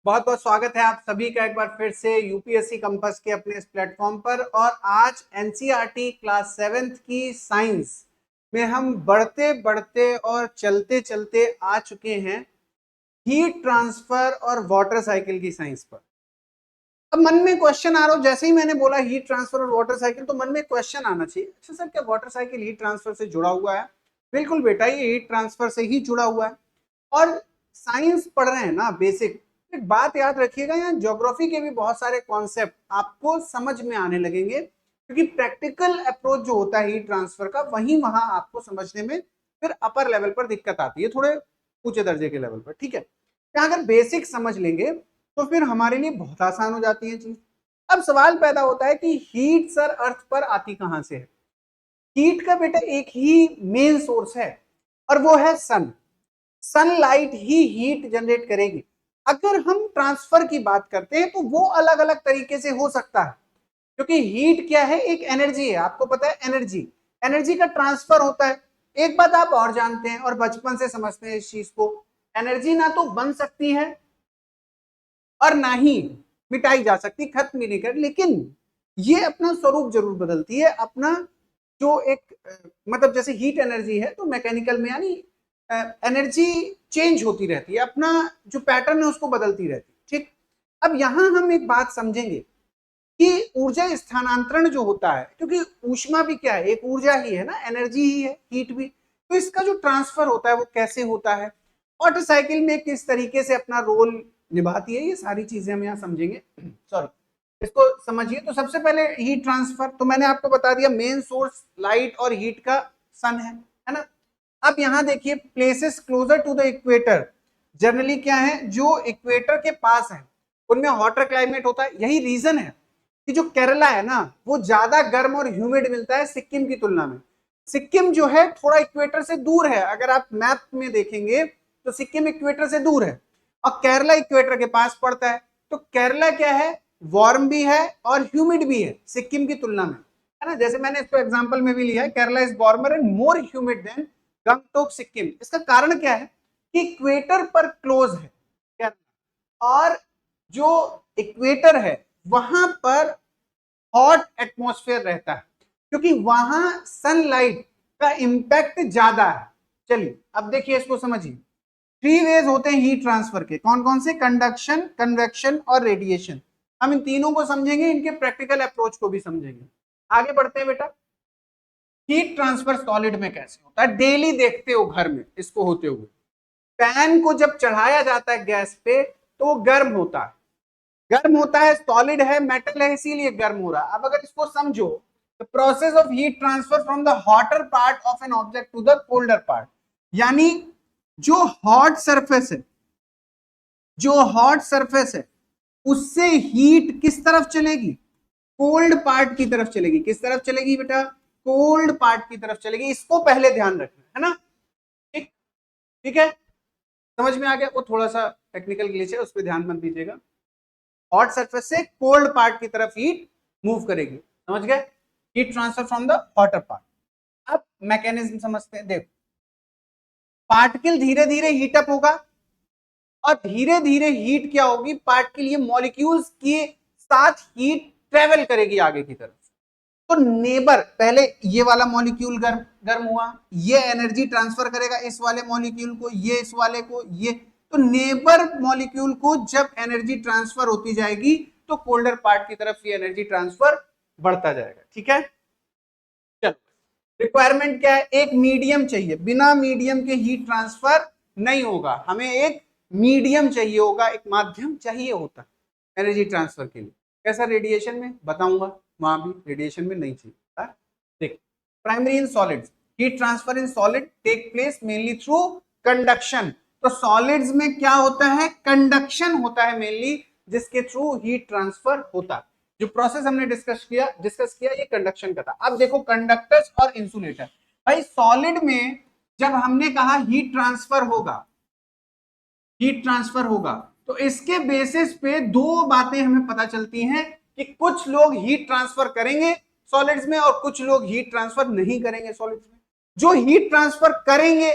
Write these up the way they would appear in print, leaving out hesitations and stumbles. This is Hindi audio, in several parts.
बहुत बहुत स्वागत है आप सभी का एक बार फिर से यूपीएससी कंपस के अपने इस प्लेटफॉर्म पर। और आज एनसीईआरटी क्लास 7th की साइंस में हम बढ़ते बढ़ते और चलते चलते आ चुके हैं हीट ट्रांसफर और वाटर साइकिल की साइंस पर। अब मन में क्वेश्चन आ रहा हो, जैसे ही मैंने बोला हीट ट्रांसफर और वाटर साइकिल तो मन में क्वेश्चन आना चाहिए, अच्छा सर क्या वाटर साइकिल हीट ट्रांसफर से जुड़ा हुआ है? बिल्कुल बेटा, ये हीट ट्रांसफर से ही जुड़ा हुआ है। और साइंस पढ़ रहे हैं ना, बेसिक। एक बात याद रखिएगा, यहाँ ज्योग्राफी के भी बहुत सारे कॉन्सेप्ट आपको समझ में आने लगेंगे, क्योंकि प्रैक्टिकल अप्रोच जो होता है हीट ट्रांसफर का, वही वहां आपको समझने में फिर अपर लेवल पर दिक्कत आती है, थोड़े ऊंचे दर्जे के लेवल पर। ठीक है, यहाँ अगर बेसिक समझ लेंगे तो फिर हमारे लिए बहुत आसान हो जाती है चीज। अब सवाल पैदा होता है कि हीट सर अर्थ पर आती कहां से है? हीट का बेटा एक ही मेन सोर्स है और वो है सन। सनलाइट ही हीट जनरेट करेगी। अगर हम ट्रांसफर की बात करते हैं तो वो अलग अलग तरीके से हो सकता है, क्योंकि हीट क्या है? एक एनर्जी है, आपको पता है, एनर्जी। एनर्जी का ट्रांसफर होता है। एक बात आप और जानते हैं और बचपन से समझते हैं इस चीज को, एनर्जी ना तो बन सकती है और ना ही मिटाई जा सकती, खत्म भी नहीं कर, लेकिन ये अपना स्वरूप जरूर बदलती है। अपना जो एक मतलब जैसे हीट एनर्जी है तो मैकेनिकल में यानी एनर्जी चेंज होती रहती है, अपना जो पैटर्न है उसको बदलती रहती है। ठीक, अब यहां हम एक बात समझेंगे कि ऊर्जा स्थानांतरण जो होता है, क्योंकि ऊष्मा भी क्या है? एक ऊर्जा ही है ना, एनर्जी ही है, हीट भी। तो इसका जो ट्रांसफर होता है वो कैसे होता है, वाटर साइकिल में किस तरीके से अपना रोल निभाती है, ये सारी चीजें हम यहाँ समझेंगे। सॉरी, इसको समझिए। तो सबसे पहले हीट ट्रांसफर तो मैंने आपको बता दिया, मेन सोर्स लाइट और हीट का सन है ना। अब यहां देखिए, places closer to the equator generally क्या है, जो इक्वेटर के पास है उनमें हॉटर क्लाइमेट होता है। यही रीजन है कि जो केरला है ना, वो ज्यादा गर्म और ह्यूमिड मिलता है सिक्किम की तुलना में। सिक्किम जो है थोड़ा इक्वेटर से दूर है, अगर आप मैप में देखेंगे तो सिक्किम इक्वेटर से दूर है और केरला इक्वेटर के पास पड़ता है। तो केरला क्या है? वार्म भी है और ह्यूमिड भी है सिक्किम की तुलना में, है ना। जैसे मैंने इसको एग्जांपल में भी लिया है, Kerala is warmer and more humid than Gangtok Sikkim. इसका कारण क्या है कि इक्वेटर पर क्लोज है केरला, और जो इक्वेटर है वहां पर हॉट एटमॉस्फेयर रहता है, क्योंकि वहां सनलाइट का इंपैक्ट ज्यादा है। चलिए अब देखिए, इसको समझिए। थ्री वेज होते हैं हीट ट्रांसफर के, कौन कौन से? कंडक्शन, कन्वेक्शन और रेडिएशन। हम इन तीनों को समझेंगे, इनके प्रैक्टिकल अप्रोच को भी समझेंगे। आगे बढ़ते हैं बेटा। हीट ट्रांसफर सॉलिड में कैसे होता है? डेली देखते हो घर में इसको होते हुए। पैन को जब चढ़ाया जाता है गैस पे तो वो गर्म होता है, गर्म होता है, सॉलिड है, मेटल है, इसीलिए गर्म हो रहा है। अब अगर इसको समझो, the process of heat transfer from the hotter part of an object to the colder part. यानी जो हॉट सरफेस है, जो हॉट सरफेस है उससे हीट किस तरफ चलेगी? कोल्ड पार्ट की तरफ चलेगी। किस तरफ चलेगी बेटा? कोल्ड पार्ट की तरफ चलेगी। इसको पहले ध्यान रखना है ना। ठीक, ठीक है, समझ में आ गया? वो थोड़ा सा टेक्निकल ग्लिच है, उस पर ध्यान मत दीजिएगा। हॉट सरफेस से कोल्ड पार्ट की तरफ हीट मूव करेगी, समझ गए? Heat transfer from the hotter part. अब मैकेनिज्म समझते हैं। देखो, पार्टिकल धीरे धीरे हीटअप होगा और धीरे धीरे हीट क्या होगी? पार्टिकल, ये मॉलिक्यूल्स के साथ हीट ट्रेवल करेगी आगे की तरफ। तो नेबर, पहले ये वाला मॉलिक्यूल गर्म गर्म हुआ, ये एनर्जी ट्रांसफर करेगा इस वाले मॉलिक्यूल को, ये इस वाले को, ये। तो नेबर मॉलिक्यूल को जब एनर्जी ट्रांसफर होती जाएगी तो कोल्डर पार्ट की तरफ ये एनर्जी ट्रांसफर बढ़ता जाएगा। ठीक है, चलो। रिक्वायरमेंट क्या है? एक मीडियम चाहिए, बिना मीडियम के हीट ट्रांसफर नहीं होगा। हमें एक मीडियम चाहिए होगा, एक माध्यम चाहिए होता है एनर्जी ट्रांसफर के लिए। कैसा? रेडिएशन में बताऊंगा, वहां भी रेडिएशन में नहीं चाहिए। देख, primary in solids, heat transfer in solid take place mainly through conduction. तो सॉलिड्स में क्या होता है? कंडक्शन होता है मेनली, जिसके थ्रू हीट ट्रांसफर होता है। जो प्रोसेस हमने डिस्कस किया ये कंडक्शन का था। अब देखो, कंडक्टर्स और इंसुलेटर। भाई सॉलिड में जब हमने कहा हीट ट्रांसफर होगा, हीट ट्रांसफर होगा, तो इसके बेसिस पे दो बातें हमें पता चलती हैं कि कुछ लोग हीट ट्रांसफर करेंगे सॉलिड्स में और कुछ लोग हीट ट्रांसफर नहीं करेंगे सॉलिड्स में। जो हीट ट्रांसफर करेंगे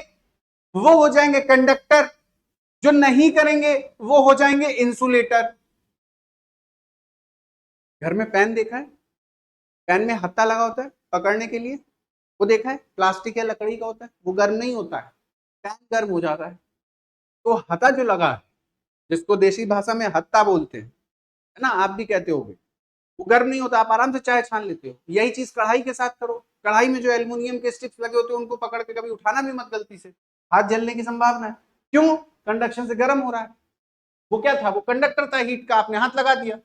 वो हो जाएंगे कंडक्टर, जो नहीं करेंगे वो हो जाएंगे इंसुलेटर। घर में पेन देखा है, पेन में हत्था लगा होता है पकड़ने के लिए, वो देखा है, प्लास्टिक या लकड़ी का होता है, वो गर्म नहीं होता है, पेन गर्म हो जाता है। तो हत्था जो लगा है, जिसको देसी भाषा में हत्था बोलते हैं, है ना, आप भी कहते होगे, वो गर्म नहीं होता, आप आराम से चाय छान लेते हो। यही चीज कढ़ाई के साथ करो, कढ़ाई में जो एल्युमिनियम के स्टिक्स लगे होते हैं उनको पकड़ के कभी उठाना भी मत गलती से, हाथ जलने की संभावना है। क्यों? कंडक्शन से गर्म हो रहा है। वो क्या था? वो कंडक्टर था हीट का, आपने हाथ लगा दिया।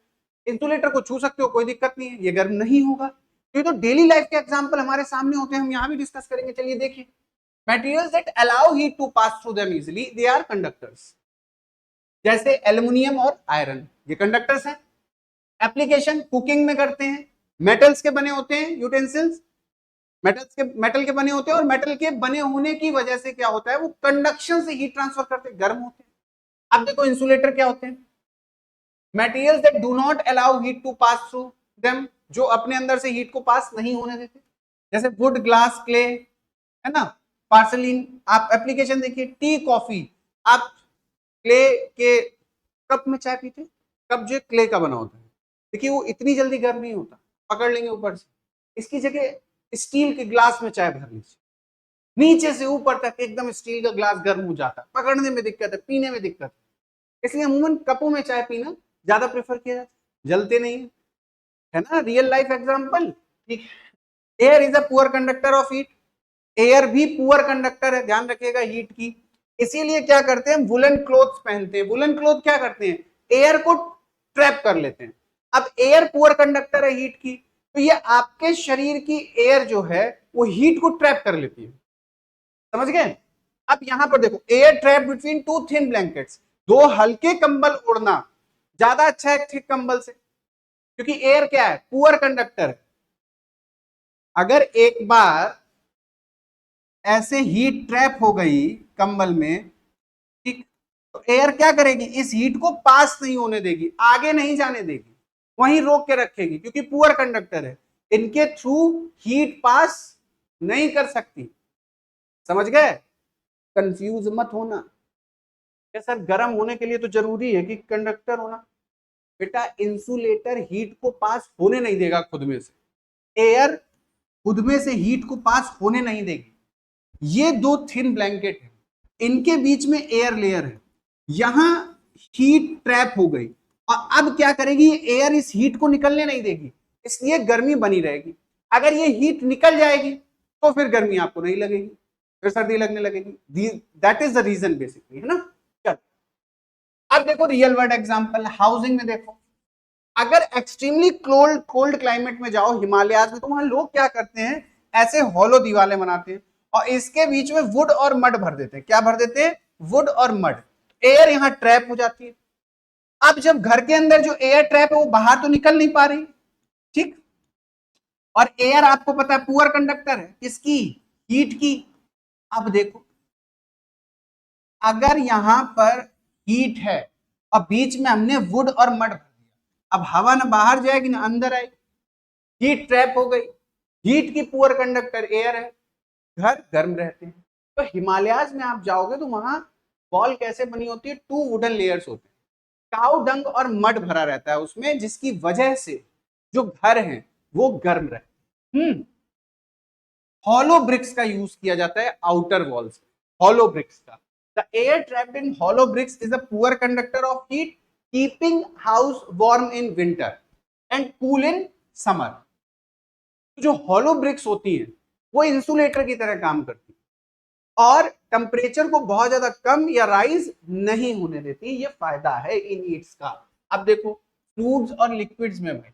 इंसुलेटर को छू सकते हो, कोई दिक्कत नहीं है, ये गर्म नहीं होगा। तो ये तो डेली लाइफ के एग्जांपल हमारे सामने होते हैं, हम यहाँ भी डिस्कस करेंगे। चलिए देखिए, materials that allow heat to pass through them easily, they are conductors। जैसे एल्युमिनियम और आयरन, ये कंडक्टर्स हैं। एप्लीकेशन कुकिंग में करते हैं, मेटल्स के बने होते हैं यूटेंसिल्स, मेटल के बने होते हैं, और मेटल के बने होने की वजह से क्या होता है, वो कंडक्शन से हीट ट्रांसफर करते हैं, गर्म होते हैं। अब देखो इंसुलेटर क्या होते हैं? Materials that do not allow heat to pass through them, जो अपने अंदर से हीट को पास नहीं होने देते, जैसे वुड, ग्लास, क्ले, है ना, पार्सलिन। आप एप्लीकेशन देखिए, टी, कॉफी, आप क्ले के कप में चाय पीते, कप जो क्ले का बना होता है, देखिए वो इतनी जल्दी गर्म नहीं होता, पकड़ लेंगे ऊपर से। इसकी जगह स्टील के ग्लास में चाय भर लीजिए, नीचे से ऊपर तक एकदम स्टील का ग्लास गर्म हो जाता है, पकड़ने में दिक्कत है, पीने में दिक्कत है। इसलिए अमूमन कपों में चाय पीना ज्यादा प्रेफर किया जाता है, जलते नहीं है ना। रियल लाइफ एग्जांपल, ठीक। Air is a poor conductor of heat, air भी पुअर कंडक्टर है, ध्यान रखिएगा, हीट की। इसीलिए क्या करते हैं, वुलन क्लोथ्स पहनते हैं। वुलन क्लोथ क्या करते हैं, एयर को ट्रैप कर लेते हैं। अब एयर पुअर कंडक्टर है हीट की, तो ये आपके शरीर की एयर जो है वो हीट को ट्रैप कर लेती है, समझ गए। अब यहां पर देखो, air trap between two thin blankets, दो हल्के कंबल ओढ़ना ज्यादा अच्छा है थिक कंबल से, क्योंकि एयर क्या है, पुअर कंडक्टर। अगर एक बार ऐसे हीट ट्रैप हो गई कंबल में, ठीक, तो एयर क्या करेगी, इस हीट को पास नहीं होने देगी, आगे नहीं जाने देगी, वहीं रोक के रखेगी, क्योंकि पुअर कंडक्टर है, इनके थ्रू हीट पास नहीं कर सकती। समझ गए? कंफ्यूज मत होना। क्या सर, गर्म होने के लिए तो जरूरी है कि कंडक्टर होना? बेटा, इंसुलेटर हीट को पास होने नहीं देगा खुद में से, एयर खुद में से हीट को पास होने नहीं देगी। ये दो थिन ब्लैंकेट है, इनके बीच में एयर लेयर है, यहां हीट ट्रैप हो गई, और अब क्या करेगी, एयर इस हीट को निकलने नहीं देगी, इसलिए गर्मी बनी रहेगी। अगर ये हीट निकल जाएगी तो फिर गर्मी आपको नहीं लगेगी, फिर सर्दी लगने लगेगी। That is the reason basically, है ना। चल, अब देखो रियल वर्ल्ड एग्जांपल, हाउसिंग में देखो। अगर एक्सट्रीमली कोल्ड कोल्ड क्लाइमेट में जाओ, हिमालयाज में, तो वहां लोग क्या करते हैं, ऐसे हॉलो दीवारें बनाते हैं, और इसके बीच में वुड और मड भर देते हैं। क्या भर देते हैं? वुड और मड। एयर यहां ट्रैप हो जाती है। अब जब घर के अंदर जो एयर ट्रैप है वो बाहर तो निकल नहीं पा रही, ठीक, और एयर आपको पता है पुअर कंडक्टर है, किसकी, हीट की। अब देखो, अगर यहां पर हीट है और बीच में हमने वुड और मड भर दिया, अब हवा ना बाहर जाएगी ना अंदर आएगी, हीट ट्रैप हो गई। हीट की पुअर कंडक्टर एयर है, घर गर्म रहते हैं। तो हिमालयाज में आप जाओगे तो वहां वॉल कैसे बनी होती है, टू वुडन लेयर्स होते हैं, काउ डंग और मड भरा रहता है उसमें, जिसकी वजह से जो घर हैं वो गर्म रहते हैं। हॉलो ब्रिक्स का यूज किया जाता है आउटर वॉल्स, हॉलो ब्रिक्स का। The air trapped in hollow bricks is a poor conductor of heat, keeping house warm in winter and cool in summer. जो हॉलो ब्रिक्स होती हैं वो इंसुलेटर की तरह काम करती है और टेम्परेचर को बहुत ज्यादा कम या राइज नहीं होने देती। ये फायदा है इन ईट्स का। अब देखो, फ्लूइड्स और लिक्विड्स में भाई,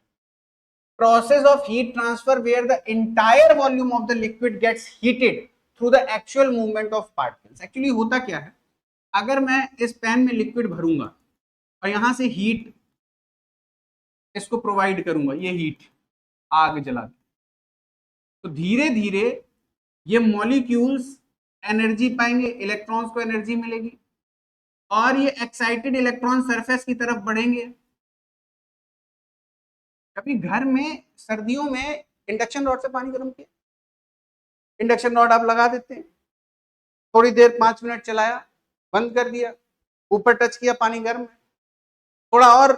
process of heat transfer where the entire volume of the liquid gets heated through the actual movement of particles। Actually होता क्या है, अगर मैं इस पैन में लिक्विड भरूंगा और यहां से हीट इसको प्रोवाइड करूंगा, ये हीट आग जला दी, तो धीरे धीरे ये मॉलिक्यूल्स एनर्जी पाएंगे, इलेक्ट्रॉन्स को एनर्जी मिलेगी, और ये एक्साइटेड इलेक्ट्रॉन सरफेस की तरफ बढ़ेंगे। कभी घर में सर्दियों में इंडक्शन रॉड से पानी गर्म किया? इंडक्शन रॉड आप लगा देते हैं, थोड़ी देर 5 मिनट चलाया, बंद कर दिया, ऊपर टच किया पानी गर्म है, थोड़ा और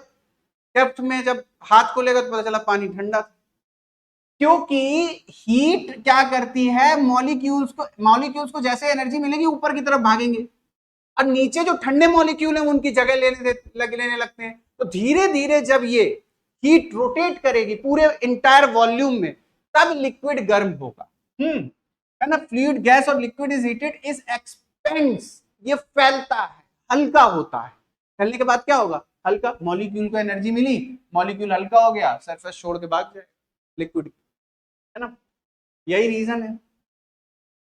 डेप्थ में जब हाथ को लेगा तो पता चला पानी ठंडा था। क्योंकि हीट क्या करती है, मॉलिक्यूल्स को जैसे एनर्जी मिलेगी ऊपर की तरफ भागेंगे, और नीचे जो ठंडे मॉलिक्यूल हैं उनकी जगह लेने लगते हैं। तो धीरे धीरे जब ये हीट रोटेट करेगी पूरे इंटायर वॉल्यूम में, तब लिक्विड गर्म होगा। है ना, फ्लूइड, गैस और liquid is heated, is expends, ये फैलता है, हल्का होता है। फैलने के बाद क्या होगा, हल्का, मॉलिक्यूल को एनर्जी मिली, मॉलिक्यूल हल्का हो गया, सरफेस छोड़ के भाग जाए लिक्विड, है ना। यही रीजन है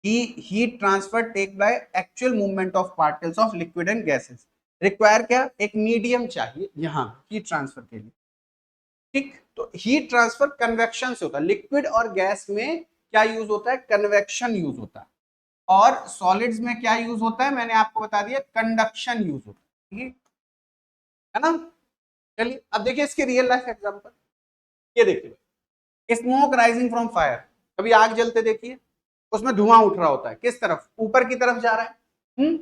कि heat transfer take by actual movement of particles of liquid and gases. Require क्या, एक मीडियम चाहिए यहां हीट ट्रांसफर के लिए। ठीक, तो हीट ट्रांसफर कन्वेक्शन से होता है। लिक्विड और गैस में क्या यूज होता है, कन्वेक्शन यूज होता है। और सॉलिड्स में क्या यूज होता है, मैंने आपको बता दिया, कंडक्शन यूज होता है, है ना। चलिए अब देखिए इसके रियल लाइफ एग्जांपल। ये देखिए, स्मोक राइजिंग फ्रॉम फायर, कभी आग जलते देखिए, उसमें धुआं उठ रहा होता है, किस तरफ, ऊपर की तरफ जा रहा है।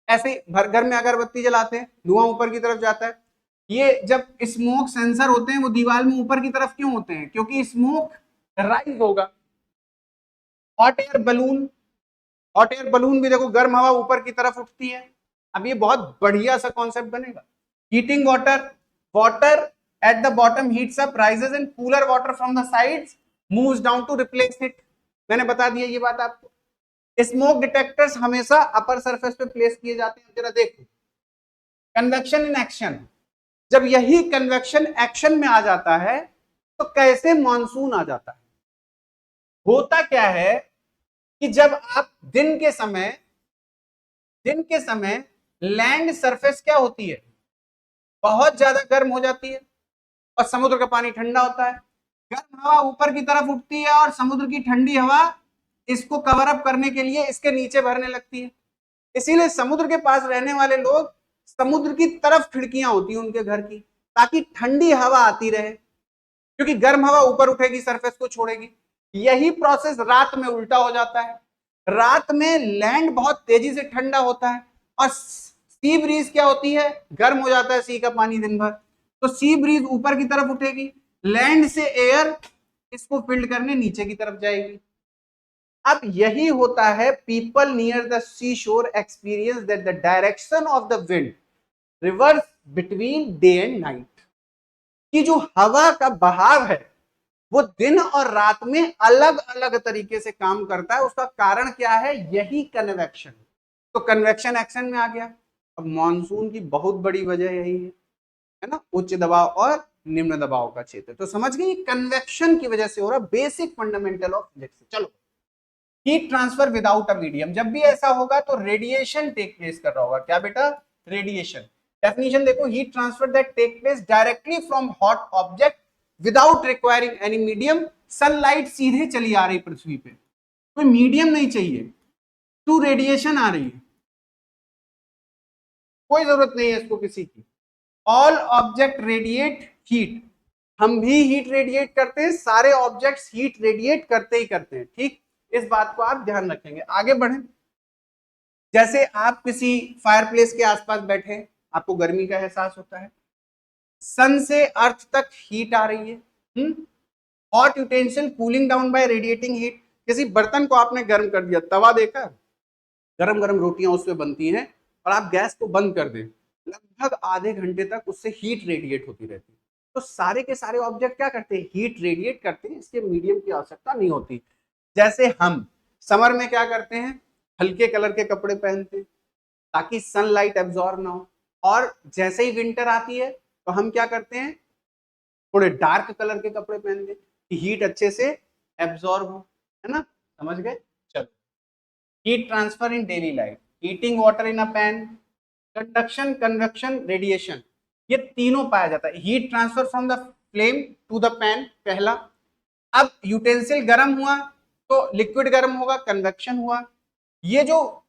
ऐसे घर में अगरबत्ती जलाते हैं, धुआं ऊपर की तरफ जाता है। ये जब स्मोक सेंसर होते हैं वो दीवार में ऊपर की तरफ क्यों होते हैं, क्योंकि स्मोक राइज होगा। Hot air balloon, hot air balloon भी देखो, गर्म हवा ऊपर की तरफ उठती है। अब ये बहुत बढ़िया सा कॉन्सेप्ट बनेगा। Heating water, water at the bottom heats up, rises, and cooler water from the sides moves down to replace it। मैंने बता दिया ये बात आपको। स्मोक डिटेक्टर्स हमेशा अपर सरफेस पे प्लेस किए जाते हैं। जरा देखो, कन्वेक्शन इन एक्शन, जब यही कन्वेक्शन एक्शन में आ जाता है तो कैसे मॉनसून आ जाता है। होता क्या है कि जब आप दिन के समय लैंड सरफेस क्या होती है, बहुत ज्यादा गर्म हो जाती है और समुद्र का पानी ठंडा होता है। गर्म हवा ऊपर की तरफ उठती है और समुद्र की ठंडी हवा इसको कवर अप करने के लिए इसके नीचे भरने लगती है। इसीलिए समुद्र के पास रहने वाले लोग, समुद्र की तरफ खिड़कियां होती हैं उनके घर की, ताकि ठंडी हवा आती रहे, क्योंकि गर्म हवा ऊपर उठेगी, सरफेस को छोड़ेगी। यही प्रोसेस रात में उल्टा हो जाता है। रात में लैंड बहुत तेजी से ठंडा होता है और सी ब्रीज क्या होती है, गर्म हो जाता है सी का पानी दिन भर, तो सी ब्रीज ऊपर की तरफ उठेगी, लैंड से एयर इसको फिल्ड करने नीचे की तरफ जाएगी। अब यही होता है, पीपल नियर द सी शोर experience that the direction of the wind reverse between day and night, कि जो हवा का बहाव है वो दिन और रात में अलग अलग तरीके से काम करता है। उसका कारण क्या है, यही कन्वेक्शन। तो कन्वेक्शन एक्शन में आ गया। अब मॉनसून की बहुत बड़ी वजह यही है ना, उच्च दबाव और निम्न दबाव का क्षेत्र। तो समझ गए, कन्वेक्शन की वजह से हो रहा, बेसिक फंडामेंटल ऑफ फिजिक्स। चलो, heat transfer without a medium, जब भी ऐसा होगा तो रेडिएशन टेक प्लेस कर रहा होगा। क्या बेटा, रेडिएशन। डेफिनेशन देखो, heat transfer that take place directly from hot object without requiring any medium. Sunlight सीधे चली आ रही पृथ्वी पे, कोई मीडियम नहीं चाहिए, टू रेडिएशन आ रही है, कोई जरूरत नहीं है इसको किसी की। ऑल ऑब्जेक्ट रेडिएट हीट, हम भी हीट रेडिएट करते हैं, सारे ऑब्जेक्ट्स हीट रेडिएट करते ही करते हैं। ठीक, इस बात को आप ध्यान रखेंगे। आगे बढ़ें, जैसे आप किसी फायरप्लेस के आसपास बैठे, आपको गर्मी का एहसास होता है, सन से अर्थ तक हीट आ रही है। Hot utensil cooling down by radiating heat, किसी बर्तन को आपने गर्म कर दिया, तवा देखा, गरम गरम रोटियां उसमें बनती हैं, और आप गैस को बंद कर दें, लगभग आधे घंटे तक उससे हीट रेडिएट होती रहती है। तो सारे के सारे ऑब्जेक्ट क्या करते हैं, हीट रेडिएट करते हैं, इसके मीडियम की आवश्यकता नहीं होती। जैसे हम समर में क्या करते हैं, हल्के कलर के कपड़े पहनते हैं ताकि सनलाइट एब्जॉर्ब ना हो, और जैसे ही विंटर आती है तो हम क्या करते हैं, थोड़े डार्क कलर के कपड़े पहनते हैं कि हीट अच्छे से एब्जॉर्ब हो, है ना। समझ गए। चलो, heat transfer in daily life, heating water in a pan, conduction, convection, radiation, ये तीनों पाया जाता है। Heat transfer from the flame to the pan, पहला। अब यूटेंसिल गर्म हुआ तो लिक्विड गर्म होगा, कन्वेक्शन हुआ। ये जो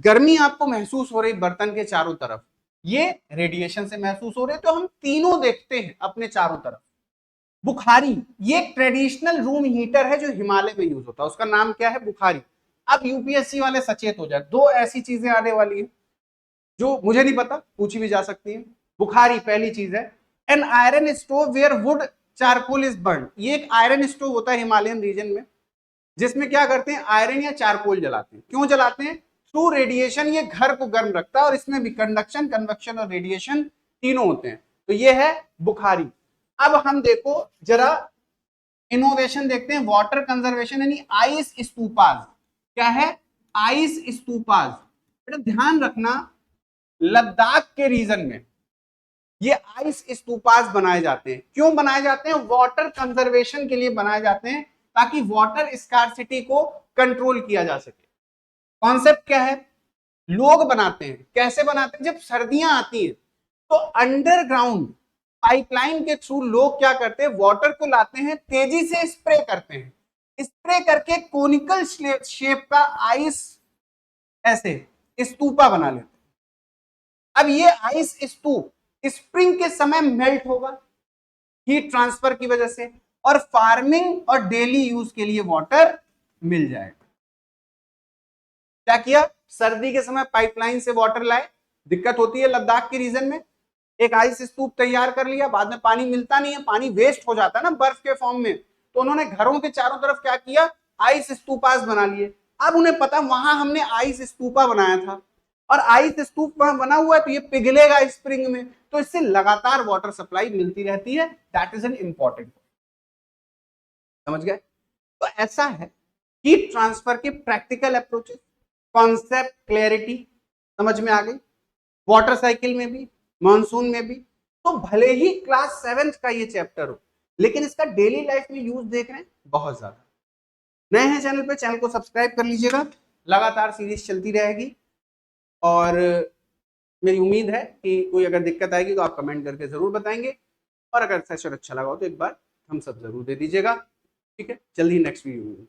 गर्मी आपको महसूस हो रही बर्तन के चारों तरफ, ये रेडिएशन से महसूस हो रही है। तो हम तीनों देखते हैं अपने चारों तरफ। बुखारी, ये ट्रेडिशनल रूम हीटर है जो हिमालय में यूज होता है, उसका नाम क्या है, बुखारी। अब यूपीएससी वाले सचेत हो जाए, दो ऐसी चीजें आने वाली है, जो मुझे नहीं पता, पूछी भी जा सकती है। बुखारी पहली चीज है। An iron stove where wood charcoal is burn, ये एक आयरन स्टोव होता है हिमालयन रीजन में, जिसमें क्या करते हैं, आयरन या चारकोल जलाते हैं। क्यों जलाते हैं? थ्रू रेडिएशन, ये घर को गर्म रखता है और इसमें भी कंडक्शन, कन्वेक्शन और रेडिएशन तीनों होते हैं। तो ये है बुखारी। अब हम देखो जरा इनोवेशन देखते हैं, वाटर कंजर्वेशन यानी आइस स्तूपाज। क्या है? Ice stupas. बेटा ध्यान रखना, लद्दाख के रीजन में ये आइस स्तूपाज बनाए जाते हैं। क्यों बनाए जाते हैं? वाटर कंजर्वेशन के लिए बनाए जाते हैं, ताकि वाटर स्कार्सिटी को कंट्रोल किया जा सके। कॉन्सेप्ट क्या है? लोग बनाते हैं। कैसे बनाते हैं? जब सर्दियां आती हैं तो अंडरग्राउंड पाइपलाइन के थ्रू लोग क्या करते हैं, वाटर को लाते हैं, तेजी से स्प्रे करते हैं, स्प्रे करके कोनिकल शेप का आइस ऐसे स्तूपा बना लेते हैं। अब ये आइस स्तूप स्प्रिंग के समय मेल्ट होगा हीट ट्रांसफर की वजह से, और फार्मिंग और डेली यूज के लिए वाटर मिल जाएगा। क्या किया? सर्दी के समय पाइपलाइन से वाटर लाए, दिक्कत होती है लद्दाख के रीजन में, एक आइस स्तूप तैयार कर लिया, बाद में पानी मिलता नहीं है, पानी वेस्ट हो जाता है ना बर्फ के फॉर्म में, तो उन्होंने घरों के चारों तरफ क्या किया, आइस स्तूपास बना लिए। अब उन्हें पता वहां हमने आइस स्तूपा बनाया था और आइस स्तूप बना हुआ है तो ये पिघलेगा स्प्रिंग में, तो इससे लगातार वाटर सप्लाई मिलती रहती है। दैट इज एन इंपॉर्टेंट, समझ गए? तो ऐसा है हीट ट्रांसफर के प्रैक्टिकल अप्रोचेस, कॉन्सेप्ट क्लैरिटी समझ में आ गई। वाटर साइकिल में भी, मॉनसून में भी। तो भले ही क्लास 7th का ये चैप्टर हो, लेकिन इसका डेली लाइफ में यूज देख रहे हैं बहुत ज्यादा। नए हैं चैनल पे, चैनल को सब्सक्राइब कर लीजिएगा, लगातार सीरीज चलती रहेगी। और मेरी उम्मीद है कि कोई अगर दिक्कत आएगी तो आप कमेंट करके जरूर बताएंगे, और अगर सेशन अच्छा लगा हो तो एक बार हम सब जरूर दे दीजिएगा। ठीक है, जल्दी नेक्स्ट वीडियो में।